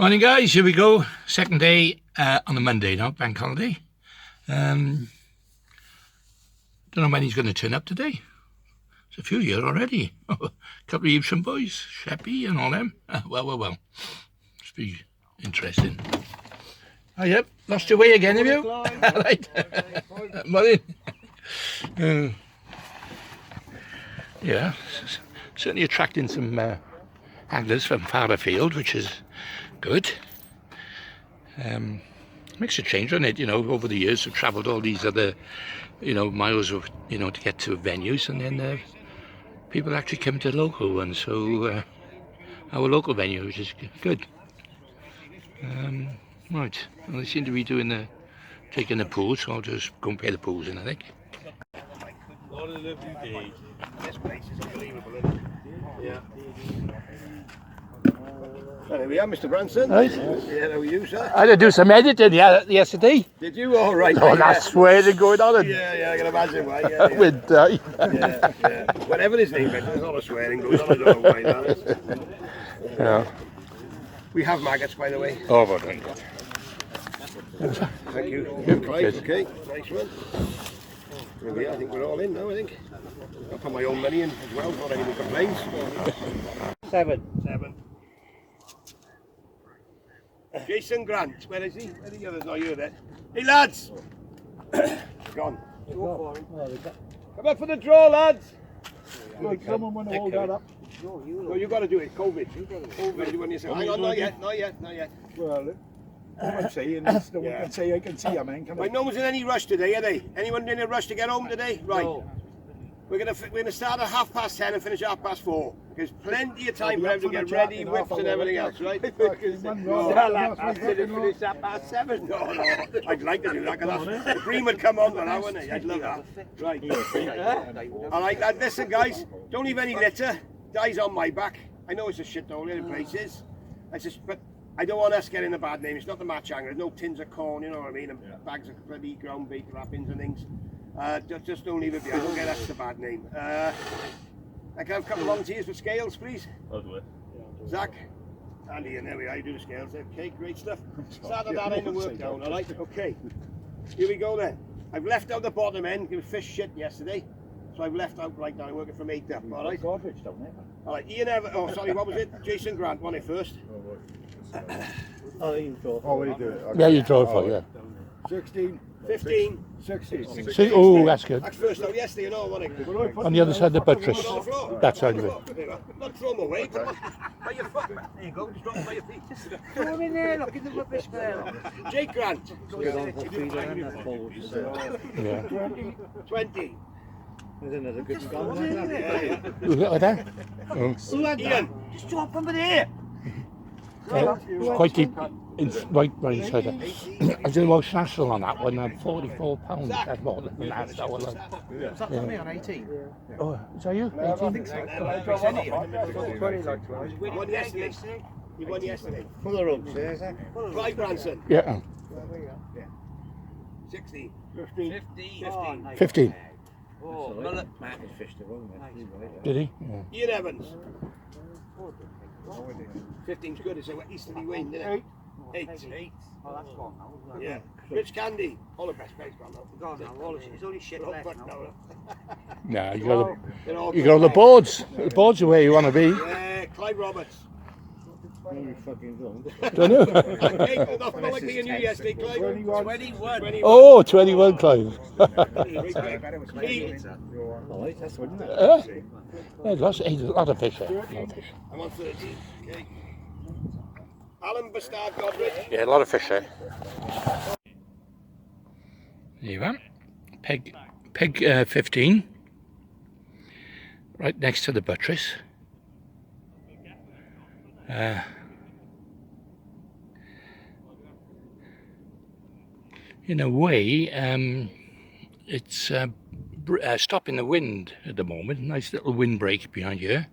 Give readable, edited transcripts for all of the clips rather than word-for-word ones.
Morning guys, here we go. Second day on a Monday now, bank holiday. Don't know when he's going to turn up today. It's a few years already. A couple of Evesham boys, Sheppy and all them. Well. Must be interesting. Oh yep, lost your way again, have you? Right. Morning. Yeah, certainly attracting some anglers from farther field, which is good. Makes a change on it, over the years. I've travelled all these other, miles of, to get to venues, and then people actually come to the local ones. So our local venue, which is good. Right, well, they seem to be taking the pools, so I'll just go and pay the pools in, I think. What a lovely day. This place is unbelievable, isn't it? Yeah. There we are, Mr. Branson. Right. Yeah, how are you, sir? I had to do some editing yesterday. Did you? All right. Oh, that's swearing going on. Yeah, I can imagine why. Yeah. With Yeah. Whatever his name is, there's a lot of swearing going on. I don't know why that is. Yeah. We have maggots, by the way. Oh, well done. Thank you. Good. Okay, nice one. There we are. I think we're all in now, I think. I'll put my own money in as well, before anyone complains. 7. Jason Grant, where is he? Where are the others? Not here then. Hey lads! Gone. Come up for the draw, lads! Someone want to hold that up? No, you got to do it. COVID. You want yourself. Hang on, not yet. Well, all I'm saying is, no one can say I can see a man. Right, no one's in any rush today, are they? Anyone in a rush to get home today? Right. No. We're gonna start at 10:30 and finish at 4:30. There's plenty of time for everyone to get ready, whips and everything else, right? Finish at 7:30. No. I'd like to do that, because the cream would come on now, wouldn't it? I'd love that. Right. All right, lad, listen, guys. Don't leave any litter. Dies on my back. I know it's a shithole in places. But I don't want us getting a bad name. It's not the match hanger. There's no tins of corn, you know what I mean? And bags of bloody ground beef wrappings and things. Just don't leave it behind. Don't get us the bad name. I can have a couple of volunteers for scales, please. I'll do it. Zach. Andy, and there we are. You do the scales. Okay, great stuff. Started that in the work down, all right? Okay. Here we go then. I've left out the bottom end. It was fish shit yesterday. So I've left out right now. I'm working from 8 up, all right? Garbage down there. All right, Ian Evans. Oh, sorry, what was it? Jason Grant won it first. Oh, you draw. Oh, you do it. Okay. yeah, you draw for, yeah. 16. 15. 16. See, oh, that's good. That's first out yesterday, wasn't it? On the other side of the buttress. On the floor. That side of it. Not throw them away. Put them by your foot. There you go. Just drop them by your feet. Throw them in there, look in the rubbish there. Jake Grant. Yeah. 20. There's another good gun. Look at that. Oh. Ian. Just drop them in here. It's quite deep. It's right inside it. I did a Welsh National on that one. I had £44. That bottle. And that's that one. Was that for me on 18? Oh, is that you? 18? I think so. You won yesterday. You won yesterday. Full of ropes, yeah. Clive Branson. Yeah. 16. 15. 15. Oh, Matt has fished the wrong way. Did he? Yeah. Ian Evans. 15's good. It's an easterly wind, isn't it? 8. Oh, that's gone now. Yeah. Rich Candy. All the best players gone now. Gone now. It's only shit left now. Nah, you They're got on the boards. The boards are where you want to be. Yeah, Clive Roberts. Fucking wrong. Don't you? Okay, not like me and you yesterday, Clive. 21. Oh, 21, Clive. Oh, that's one, isn't it? There's a lot of fish there. I'm on 30. Okay. Alan Bastard Godrich. Yeah, a lot of fish there. There you are. Peg 15. Right next to the buttress. In a way, it's stopping the wind at the moment. Nice little windbreak behind here.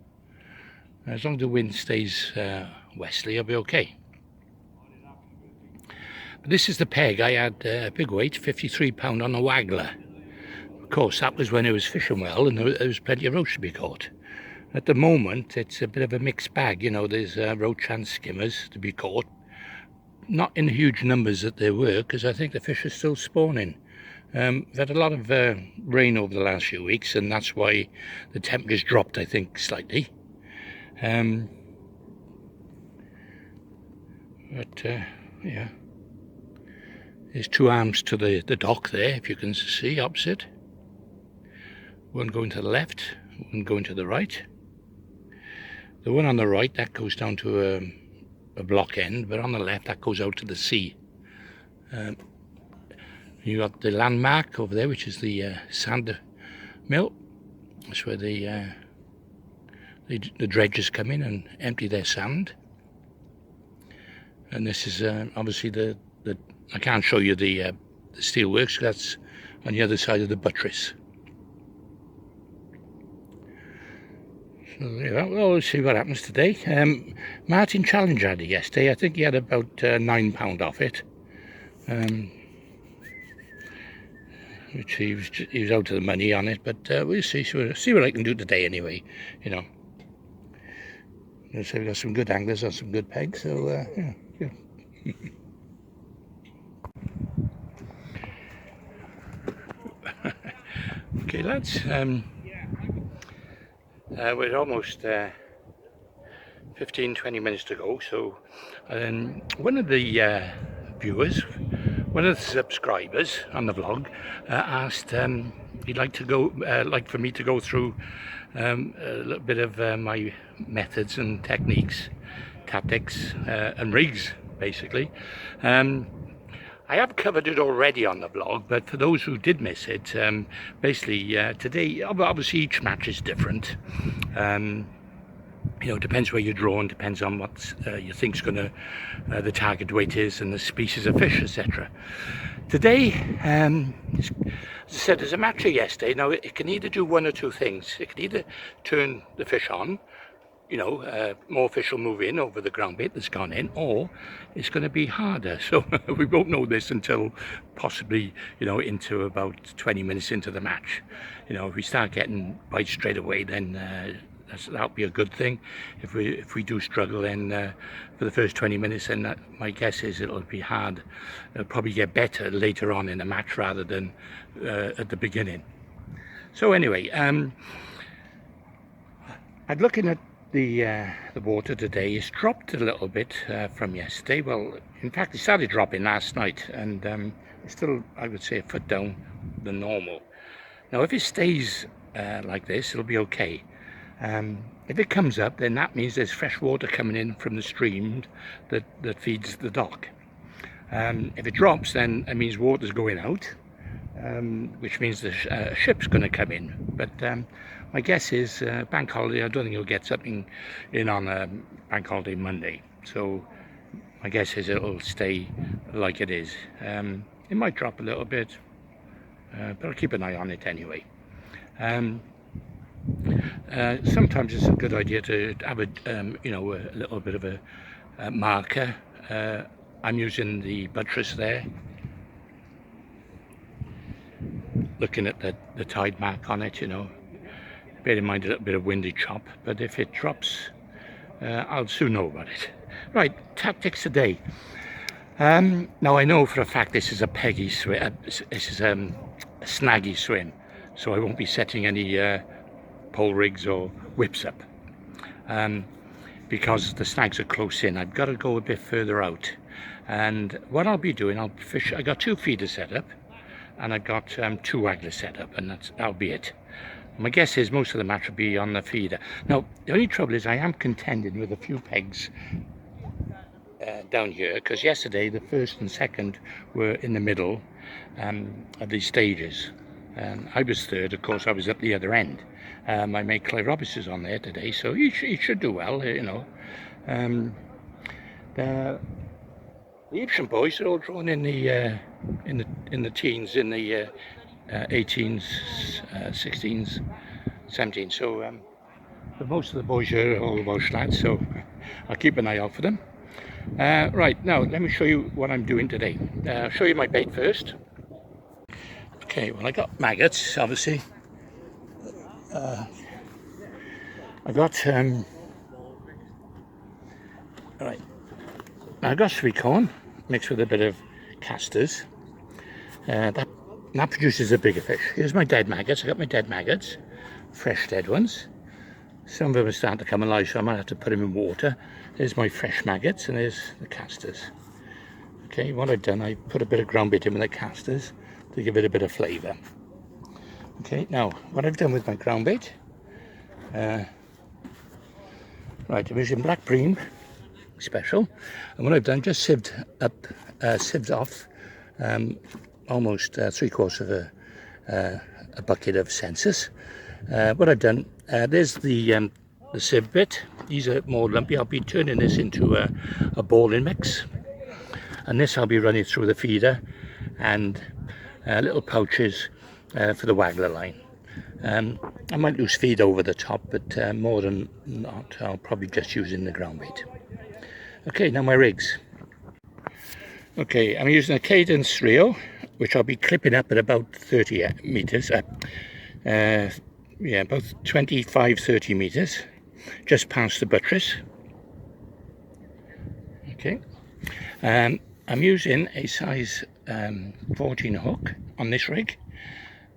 As long as the wind stays westerly, I'll be okay. But this is the peg. I had a big weight, £53 on a waggler. Of course, that was when it was fishing well and there was plenty of roach to be caught. At the moment, it's a bit of a mixed bag. You know, there's roach and skimmers to be caught. not in huge numbers that there were, because I think the fish are still spawning. We've had a lot of rain over the last few weeks, and that's why the temperature's dropped, I think, slightly. Yeah, there's two arms to the dock there, if you can see, opposite. One going to the left, one going to the right. The one on the right, that goes down to a block end, but on the left, that goes out to the sea. You got the landmark over there, which is the sand mill. That's where the dredgers come in and empty their sand. And this is obviously the I can't show you the steelworks, that's on the other side of the buttress. So yeah, well, we'll see what happens today. Martin Challenger had it yesterday. I think he had about £9 off it. Which he was out of the money on it, but we'll see what I can do today anyway, you know. So we've got some good anglers on some good pegs, so yeah, good. Okay, lads, we're almost 15-20 minutes to go, so one of the viewers, one of the subscribers on the vlog, asked he'd like for me to go through a little bit of my methods and techniques, tactics and rigs, basically. I have covered it already on the blog, but for those who did miss it, basically today, obviously each match is different. You know, depends where you're drawn, depends on what you think's gonna the target weight is and the species of fish, etc. Today, as I said, there's a match here yesterday. Now it can either do one or two things. It can either turn the fish on, you know, more fish will move in over the ground bait that's gone in, or it's going to be harder. So we won't know this until possibly, you know, into about 20 minutes into the match. You know, if we start getting bites straight away, then that'll be a good thing. If we do struggle, then for the first 20 minutes, then my guess is it'll be hard. It'll probably get better later on in the match rather than at the beginning. So anyway, I'm looking at the water today. It's dropped a little bit from yesterday. Well, in fact, it started dropping last night, and it's still, I would say, a foot down than normal. Now, if it stays like this, it'll be okay. If it comes up, then that means there's fresh water coming in from the stream that feeds the dock. If it drops, then it means water's going out, which means the ship's going to come in. But my guess is bank holiday, I don't think you'll get something in on bank holiday Monday. So my guess is it'll stay like it is. It might drop a little bit, but I'll keep an eye on it anyway. Sometimes it's a good idea to have a you know, a little bit of a marker. I'm using the buttress there, looking at the tide mark on it, you know. Bear in mind a little bit of windy chop, but if it drops, I'll soon know about it. Right, tactics today. Now I know for a fact this is a peggy swim, this is a snaggy swim, so I won't be setting any pole rigs or whips up, because the snags are close in. I've got to go a bit further out, and what I'll be doing, I'll fish. I got 2 feeders set up, and I've got 2 anglers set up, and that'll be it. My guess is most of the match will be on the feeder. Now the only trouble is I am contending with a few pegs down here, because yesterday the first and second were in the middle of these stages. I was third, of course. I was at the other end. I made Clive Branson on there today, so he should do well, you know. The Egyptian boys are all drawn in the teens, in the 18s, 16s, 17s. So but most of the boys are all Welsh lads, so I'll keep an eye out for them. Right, now let me show you what I'm doing today. I'll show you my bait first. Okay, well, I got maggots, obviously. I got right. I got sweet corn, mixed with a bit of casters. That produces a bigger fish. Here's my dead maggots. I got my dead maggots, fresh dead ones. Some of them are starting to come alive, so I might have to put them in water. There's my fresh maggots, and there's the casters. Okay, what I've done, I put a bit of ground bait in with the casters to give it a bit of flavour. Okay, now what I've done with my ground bait, right, I'm using black bream special, and what I've done, just sieved off almost 3/4 of a bucket of census. What I've done, there's the sieve bit. These are more lumpy. I'll be turning this into a balling mix, and this I'll be running through the feeder and little pouches for the waggler line. I might use feed over the top, but more than not I'll probably just use in the ground bait. Okay, now my rigs. Okay, I'm using a Cadence Rio, which I'll be clipping up at about 30 meters, yeah, about 25-30 meters, just past the buttress. Okay, I'm using a size 14 hook on this rig,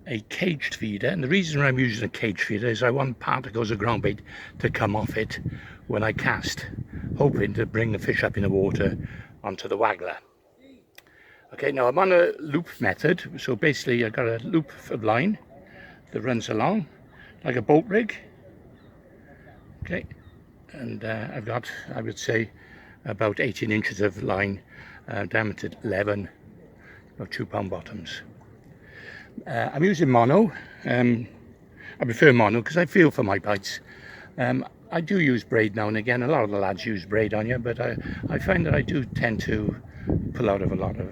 a caged feeder, and the reason I'm using a caged feeder is I want particles of ground bait to come off it when I cast, hoping to bring the fish up in the water onto the waggler. Okay, now I'm on a loop method, so basically I've got a loop of line that runs along like a boat rig. Okay, and I've got, I would say, about 18 inches of line, diameter 11, about 2 pound bottoms. I'm using mono. I prefer mono because I feel for my bites. I do use braid now and again. A lot of the lads use braid on you, but I find that I do tend to pull out of a lot of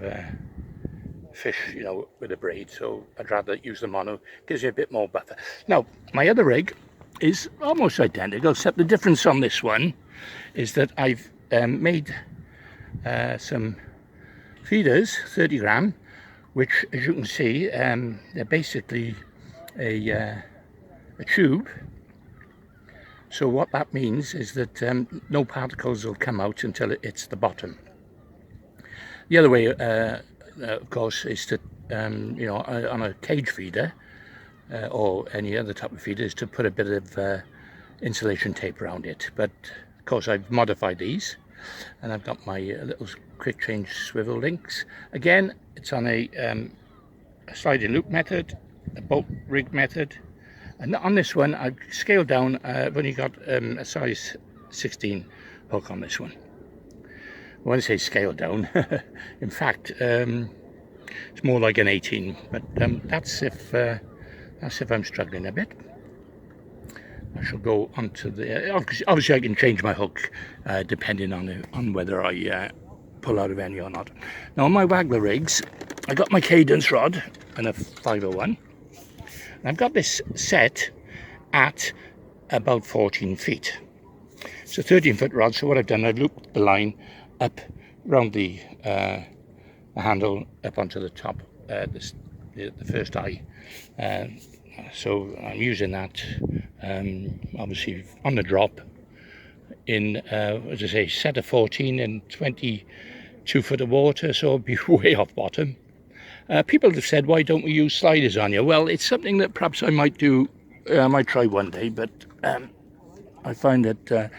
fish, you know, with a braid, so I'd rather use the mono. Gives you a bit more buffer. Now, my other rig is almost identical, except the difference on this one is that I've made some feeders, 30 gram, which, as you can see, they're basically a tube. So what that means is that no particles will come out until it hits the bottom. The other way, of course, is to, you know, on a cage feeder or any other type of feeder, is to put a bit of insulation tape around it. But of course, I've modified these, and I've got my little quick change swivel links. Again, it's on a sliding loop method, a boat rig method. And on this one, I've scaled down. I've only got a size 16 hook on this one. When I say scale down, in fact, it's more like an 18. But that's if I'm struggling a bit. I shall go onto the. Obviously, I can change my hook depending on whether I pull out of any or not. Now, on my waggler rigs, I got my Cadence rod and a 501. I've got this set at about 14 feet. It's a 13-foot rod, so what I've done, I've looped the line up around the handle up onto the top, the first eye. So I'm using that, obviously, on the drop in, as I say, set of 14 and 22 foot of water, so I'll be way off bottom. People have said, why don't we use sliders on you? Well, it's something that perhaps I might do, I might try one day, but I find that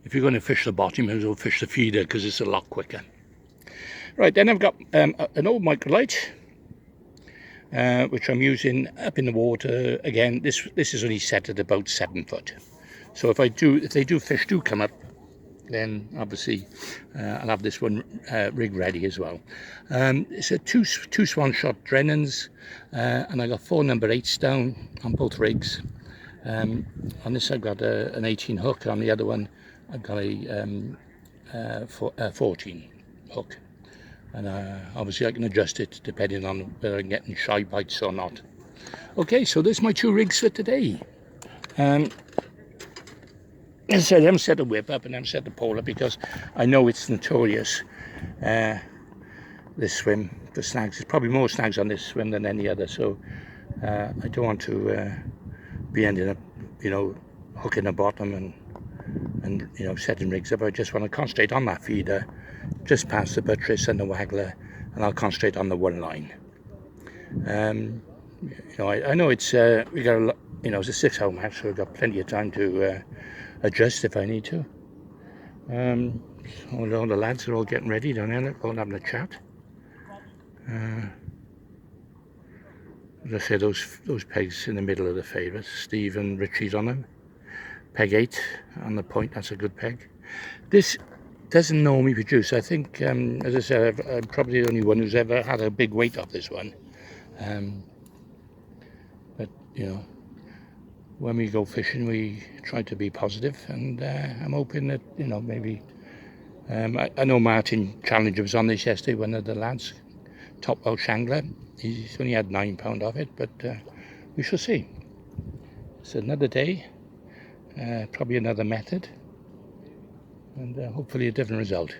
if you're going to fish the bottom, you may as well fish the feeder because it's a lot quicker. Right, then I've got an old microlight, which I'm using up in the water. Again, this is only set at about 7 foot. So if fish do come up, then obviously I'll have this one rig ready as well. It's a two swan shot Drennans, and I got 4 number 8s down on both rigs. On this I've got an 18 hook, on the other one I've got a 14 hook, and obviously I can adjust it depending on whether I'm getting shy bites or not. Okay, so there's my 2 rigs for today. As I said, I haven't set the whip up and I haven't set the pole up because I know it's notorious, this swim, for snags. There's probably more snags on this swim than any other, so I don't want to be ending up, you know, hooking the bottom and and setting rigs up. I just want to concentrate on that feeder just past the buttress and the waggler, and I'll concentrate on the one line. I know it's we got a lot, it's a 6 hour match, so we've got plenty of time to adjust if I need to. All the lads are all getting ready down there, all having a chat. As I said, those pegs in the middle of the favourites, Steve and Richie's on them. Peg 8 on the point, that's a good peg. This doesn't normally produce. I think, as I said, I'm probably the only one who's ever had a big weight off this one. But when we go fishing, we try to be positive, and I'm hoping that maybe. I know Martin Challenger was on this yesterday, one of the lads, top Welsh angler. He's only had £9 off it, but we shall see. It's another day, probably another method, and hopefully a different result.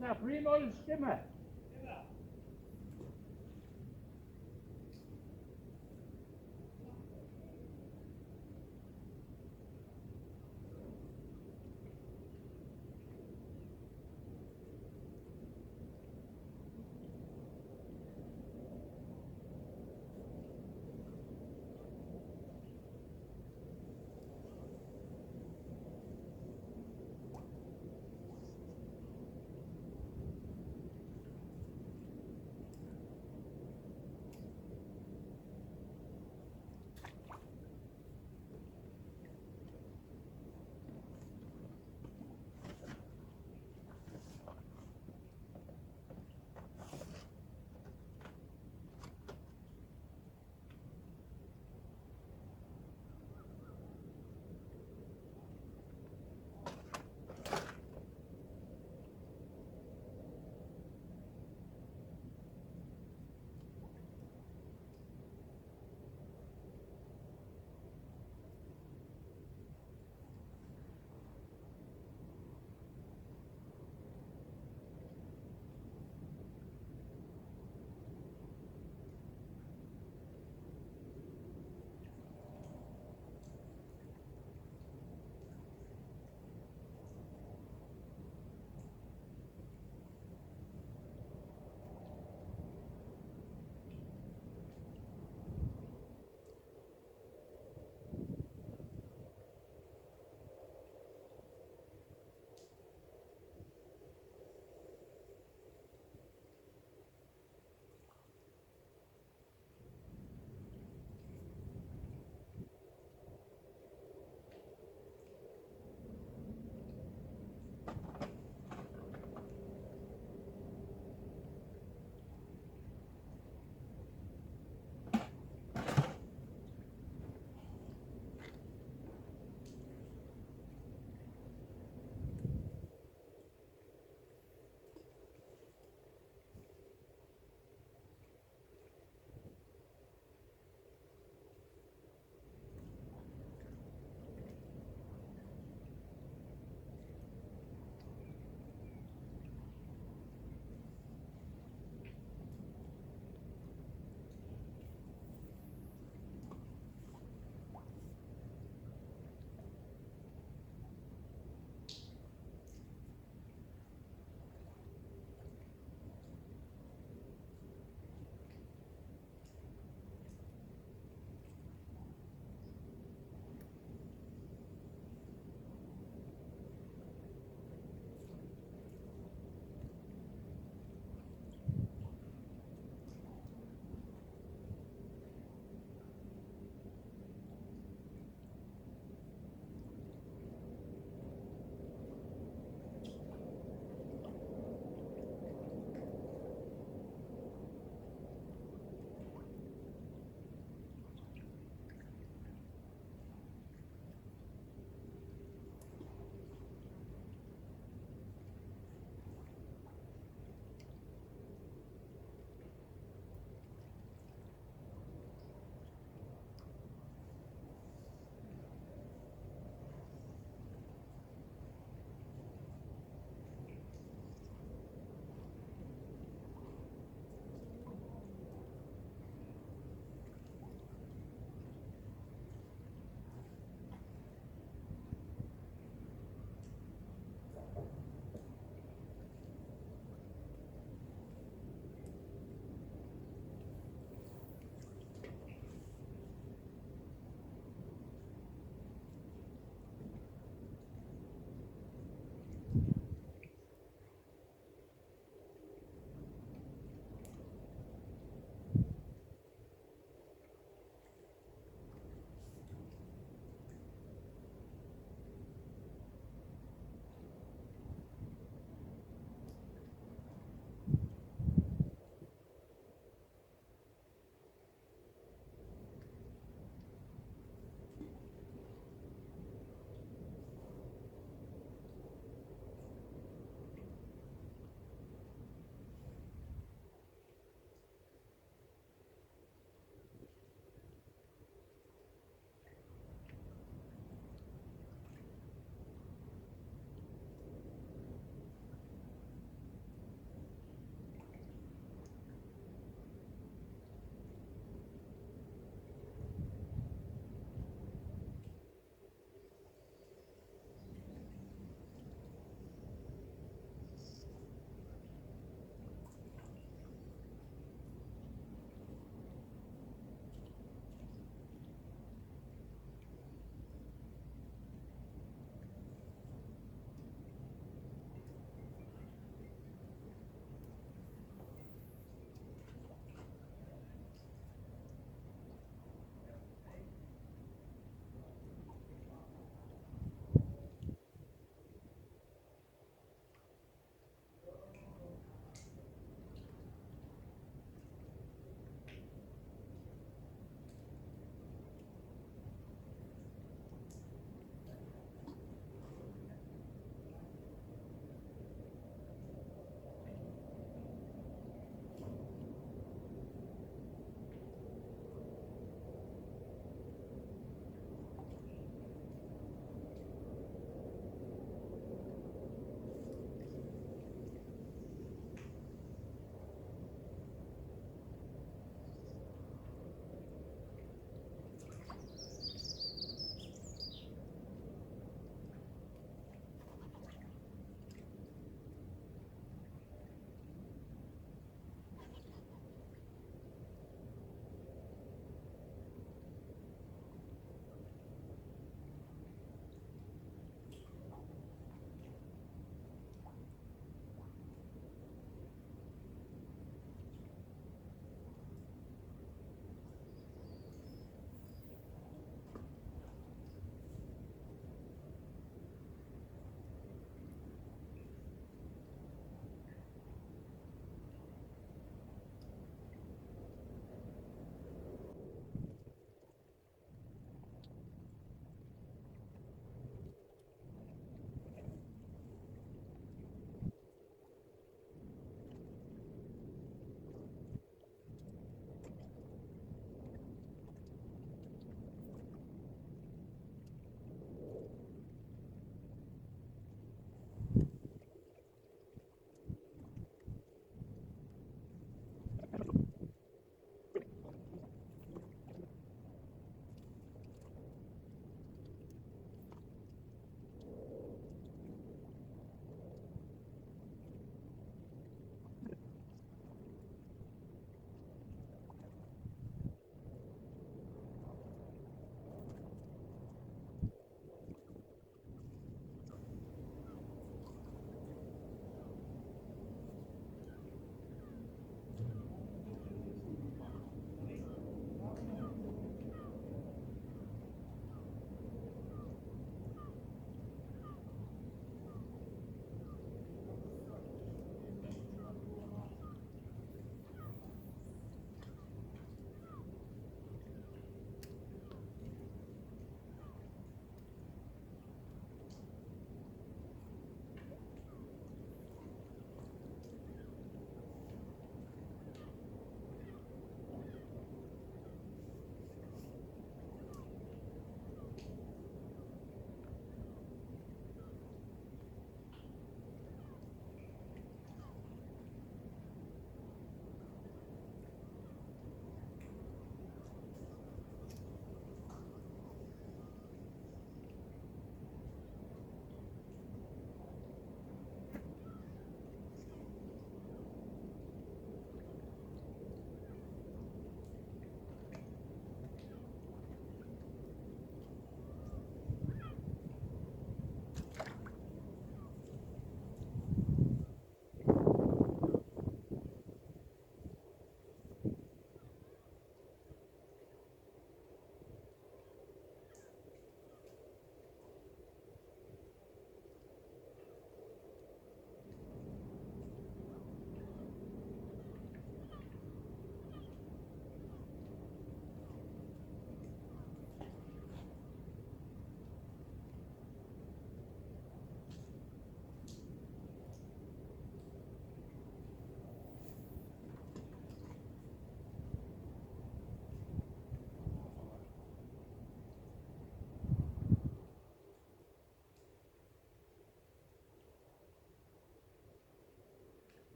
Is that Primo's skimmer?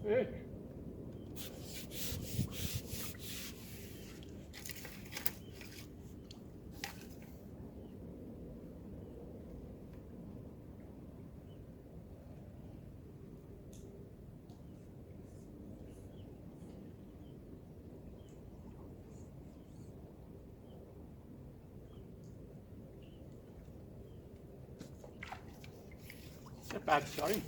Hey. It's a bad sign.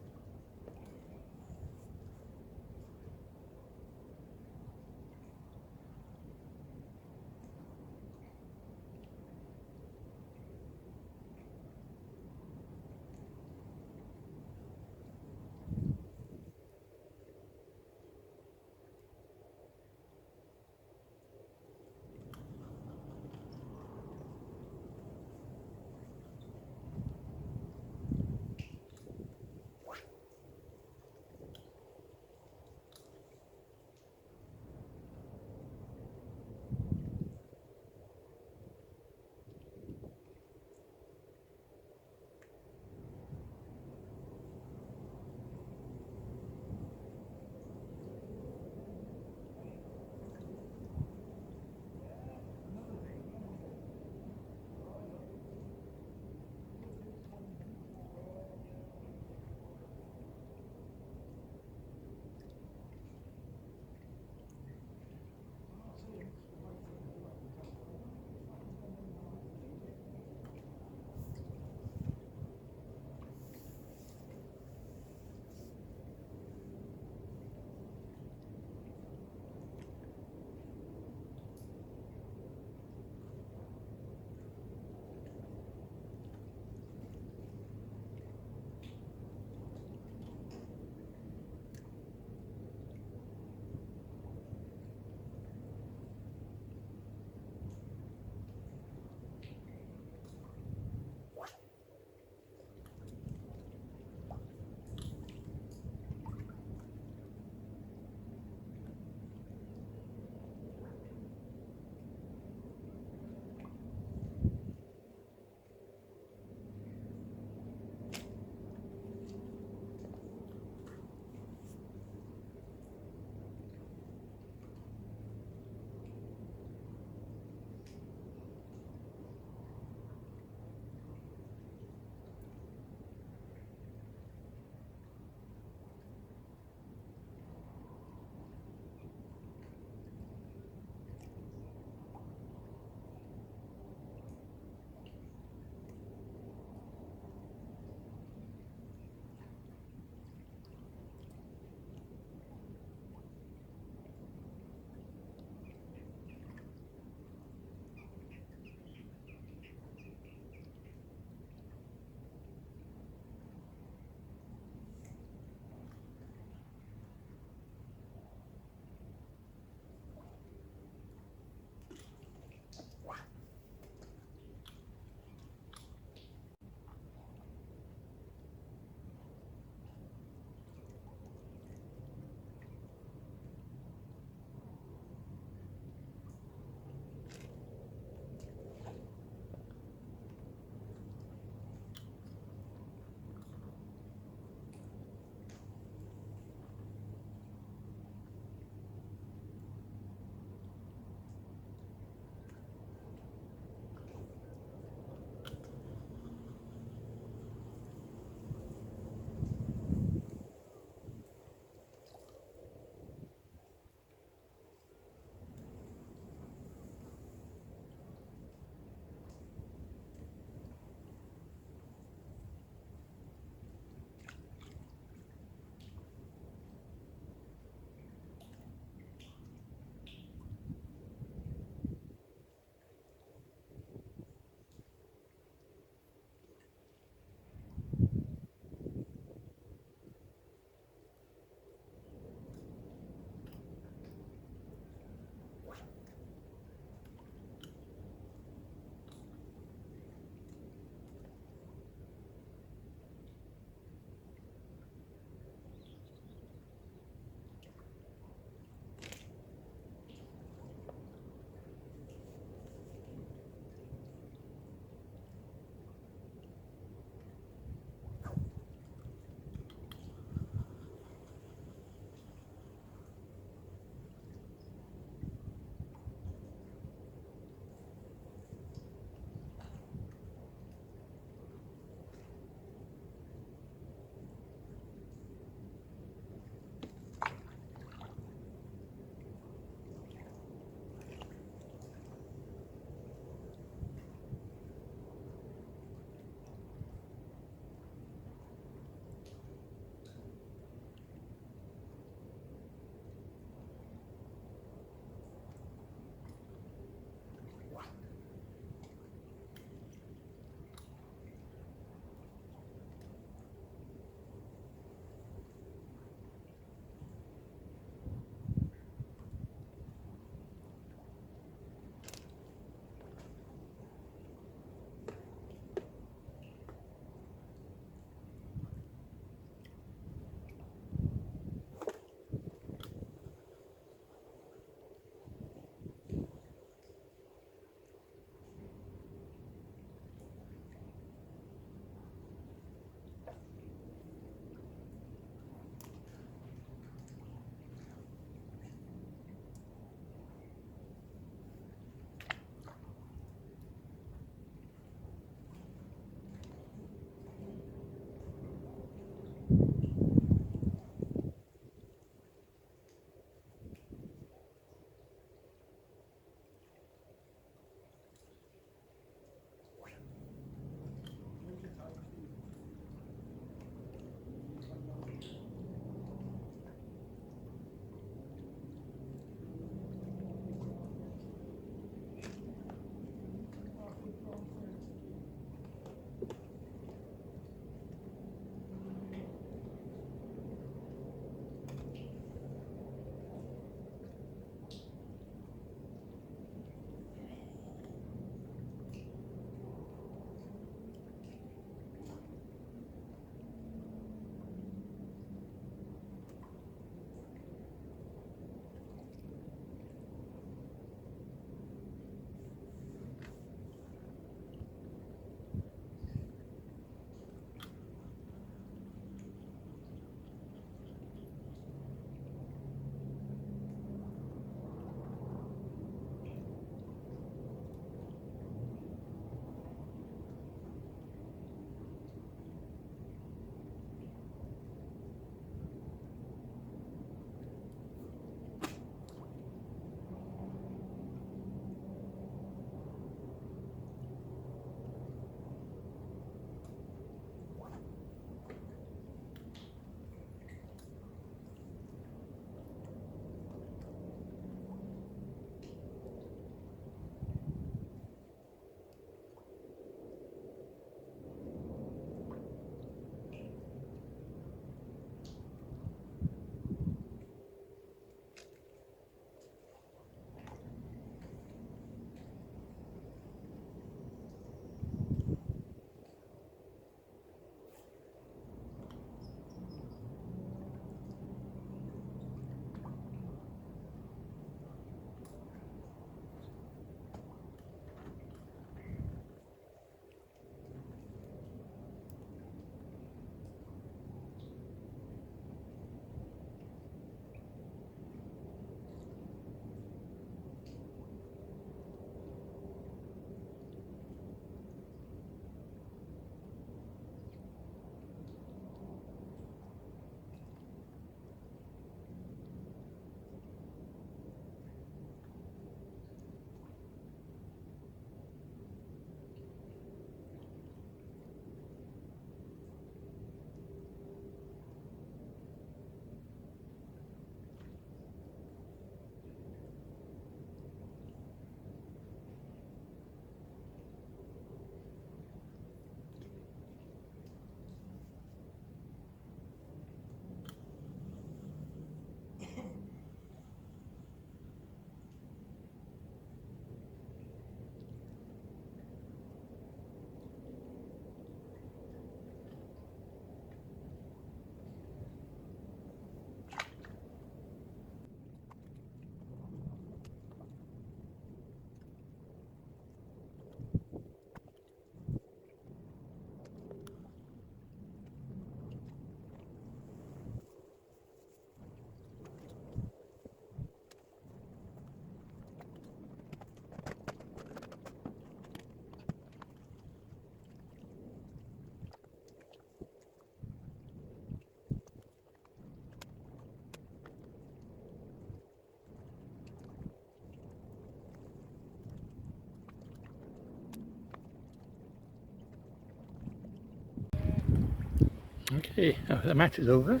Okay, the match is over.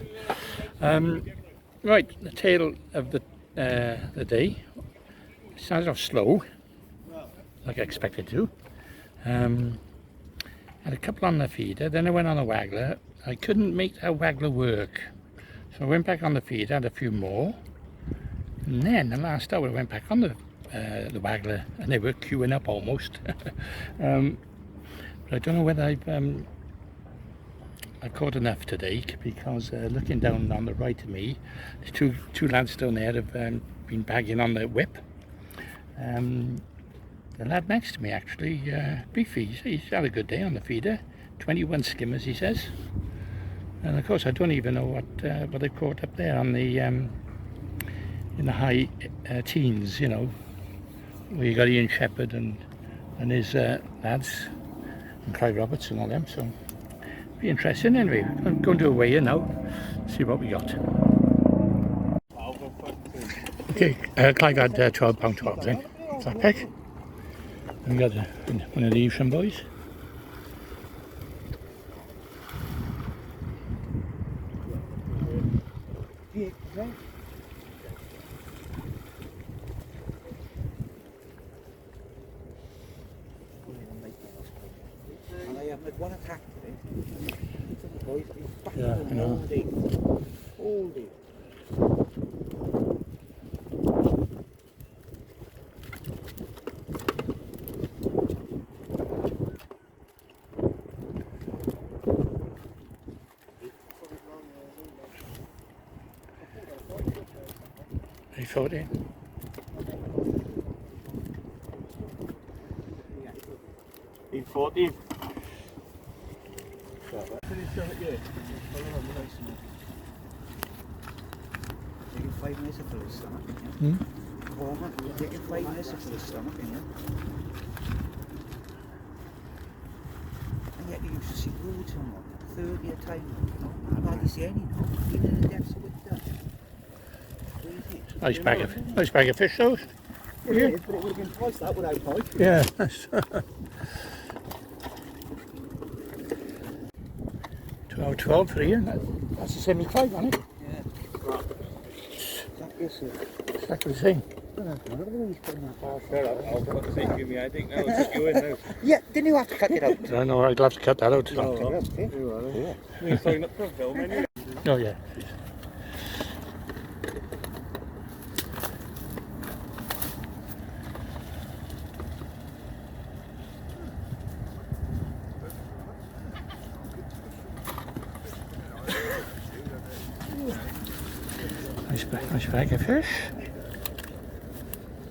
Right, the tale of the day. Started off slow, like I expected to. Had a couple on the feeder, then I went on a waggler. I couldn't make that waggler work, so I went back on the feeder, had a few more, and then the last hour I went back on the waggler, and they were queuing up almost. But I don't know whether I've caught enough today, because looking down on the right of me, there's two lads down there have been bagging on the whip. The lad next to me actually, Beefy, he's had a good day on the feeder, 21 skimmers he says, and of course I don't even know what they've caught up there on the in the high teens, you know, where you got Ian Shepherd and his lads, and Clive Robertson and all them, so be interesting. Anyway, I'm going to a weigh-in now, see what we got. Okay, Clive had £12.12 then, flat peg. And we got one of the Evesham boys. One attack today. Yeah, I know. All day. He thought it. He's 14. Taking 5 minutes for the stomach, Hmm? Woman, you're taking 5 minutes for the stomach, you? And yet you used to see roads on 30 a time, you know. I hardly see any now, even in the depths of winter. Nice bag of fish those. Yeah, but it would have been twice that without pipe. Yeah. 12 for Ian. That's the same as Clive, isn't it? Yeah. That is it. Exactly the same. Yeah, didn't you have to cut it out? I know, I'd love to cut that out. Oh yeah. Nice bag of fish.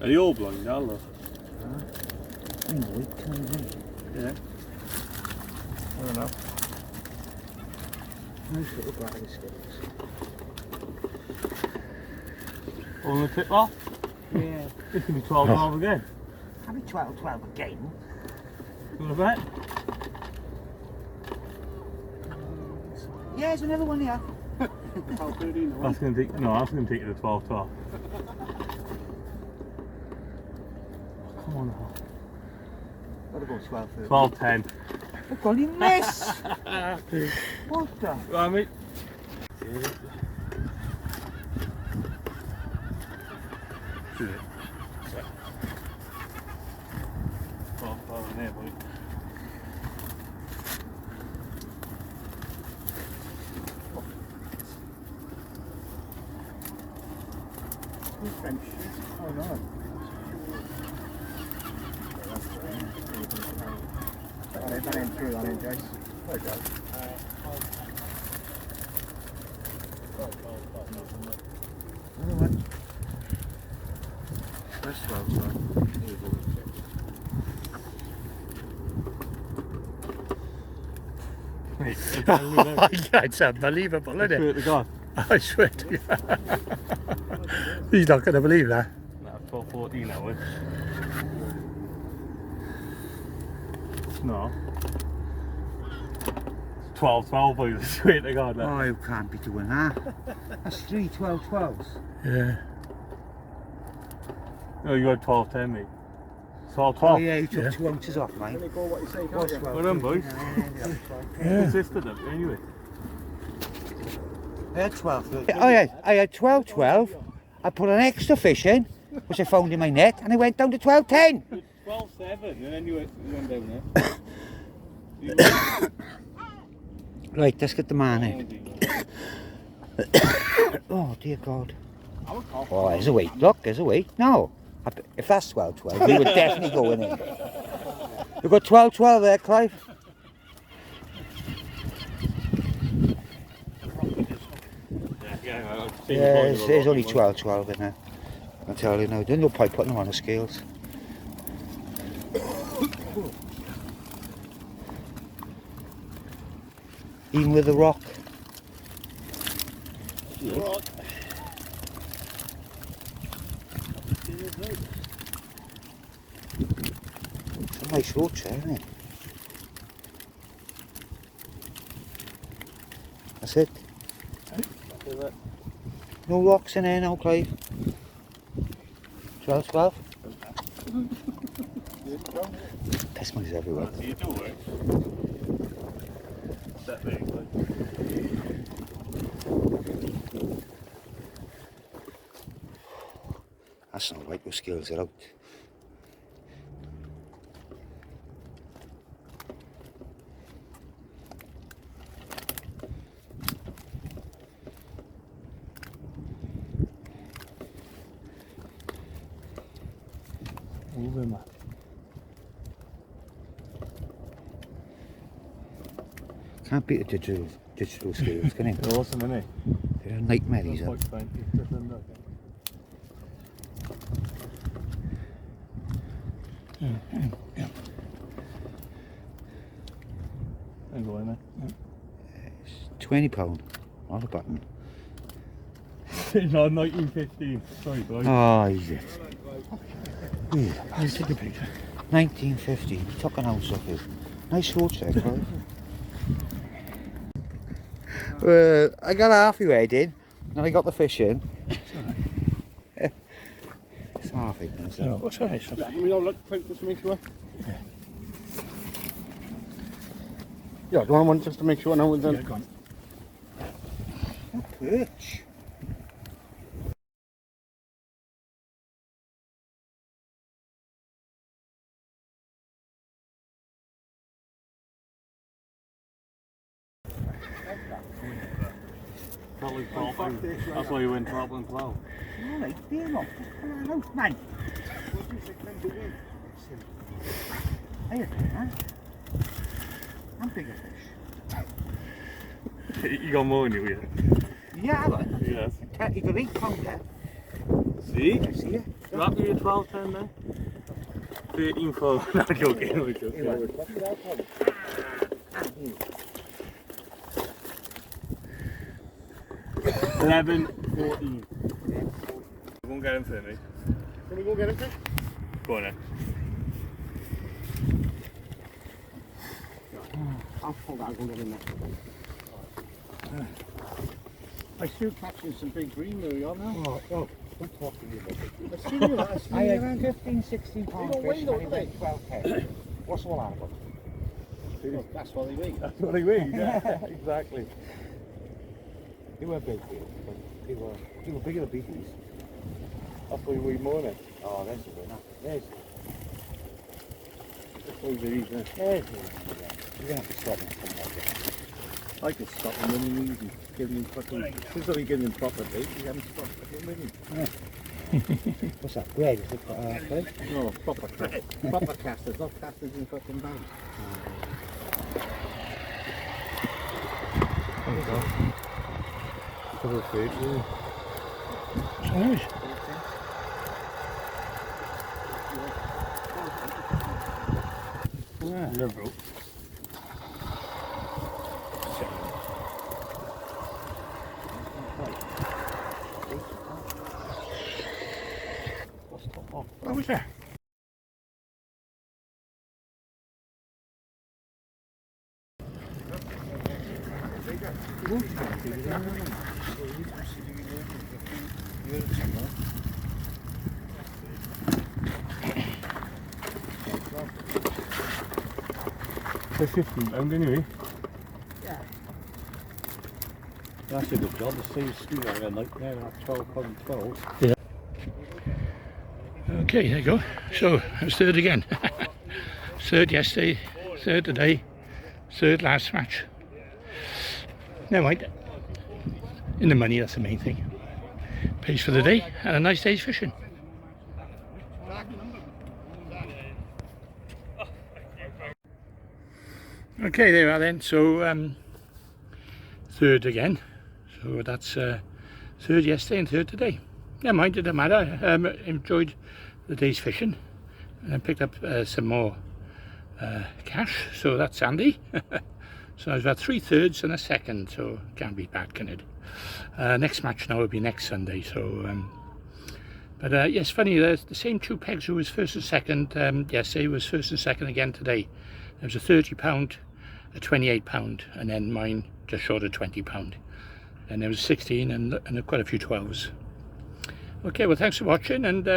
Are they all blind now, look? Yeah. I don't know. Nice little bag of skittles. On the tip off? Yeah. This could be 12 again. I'll be 12 again. You want a bet? Yeah, there's another one here. That's going to take, no, that's going to take you to 12. Come on now. Gotta go 12. 12.10. Oh God, you miss! What the? Right, mate. Do it. 12 in there, boy. Oh no. That ain't true, that ain't Jace. There you go. Another one. That's 12. It's unbelievable, isn't Swear it? to God. I swear to God. He's not going to believe that. No, 12.14 that one. No. 12, boy, I swear to God. Oh, you can't be doing that. That's 3 12s. Yeah. No, you got 12.10, mate. 12. Oh yeah, you took Yeah. 2 ounces off, mate. Go what you say, What's can't you? 12? Well done, boys. Yeah. Consistent, anyway. I had 12. I had 12. I put an extra fish in, which I found in my net, and I went down to 12.10. 12.7, and then you went down there. Right, let's get the man in. Oh dear God. Oh, there's a weight. Look, there's a weight. No. If that's 12.12, we would definitely go in it. We've got 12.12 there, Clive. Yeah, there's only 12.12 in there. I'll tell you now. There's no point putting them on the scales. Even with the rock. It's a nice roach there, isn't it? That's it. No rocks in there now, Clive. 12.12. Piss money's everywhere. That's not right, those scales are out. Can't beat the digital scales, can you? They're awesome, isn't They're a nightmare, these are. Yeah. £20 on a button. No, 1915. Sorry, guys. Oh, is it? Let's take a picture. 1950. Took an ounce off it. Nice roach there, Clive. I got halfway in, and I got the fish in. It's half in, isn't it? No, what's that? We all look quick just to make sure. Yeah, do you want one just to make sure now? Yeah, go on. Perch. Probably propping. That's why you went propping plough. Alright, beer off. Come on out, man. Hey, huh? I'm bigger fish. You got more in you, yeah? Yeah, I would. Yes. You got 8 pound there. See? I see it. You happy with 12.10 then? 13 for. No, joking. I'm joking. 11.14. Go and get him for me. Can we go get him, Chris? Go on then. I'll pull that and get in there. I still catching some big green where we are now. Oh, don't talk to me about it. I had 15, 16 pound fish and I went 12.10. What's all that about? That's what they mean. That's what I mean, yeah, exactly. They were big deals, but they were bigger than beaties. That's why we more it. Oh, there's the winner. There's That's why we eat it. the winner. You're going to have to stop them coming out there. I could stop him when he easy. Give him fucking. Since we give him proper bait, you haven't stopped fucking with him. What's that? Bread? Is it bread? No, proper cast. Proper casters, not casters in fucking bags. There you go. Couple of food, yeah. It's nice. Yeah, you're broke. What was that? For £15 anyway. Yeah. That's a good job. The sea ski like a nightmare. That 12.12. Okay, there you go. So I was third again. Third yesterday, third today, third last match. Never mind. In the money, that's the main thing. Pays for the day and a nice day's fishing. Okay, there we are then. So third again. So that's third yesterday and third today. Never mind, it doesn't matter. Enjoyed the day's fishing and then picked up some more cash, so that's handy. So I've got 3 thirds and a second, so can't be bad, can it? Next match now will be next Sunday. So but yes, funny, the same 2 pegs who was first and second yesterday was first and second again today. There was a £30, a £28, and then mine just short of £20. And there was 16 and quite a few 12s. Okay, well, thanks for watching, and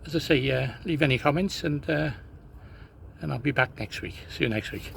as I say, leave any comments, and I'll be back next week. See you next week.